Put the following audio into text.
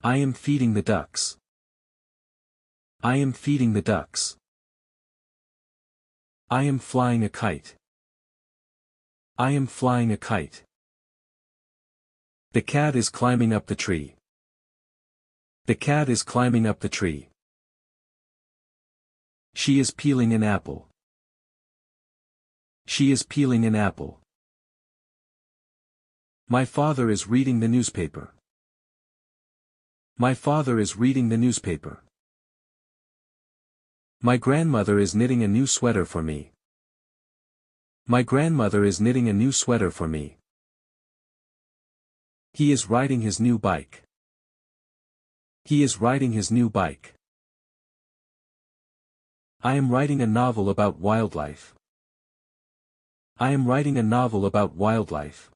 I am feeding the ducks. I am feeding the ducks. I am flying a kite. I am flying a kite. The cat is climbing up the tree. The cat is climbing up the tree. She is peeling an apple. She is peeling an apple. My father is reading the newspaper. My father is reading the newspaper. My grandmother is knitting a new sweater for me. My grandmother is knitting a new sweater for me. He is riding his new bike. He is riding his new bike. I am writing a novel about wildlife. I am writing a novel about wildlife.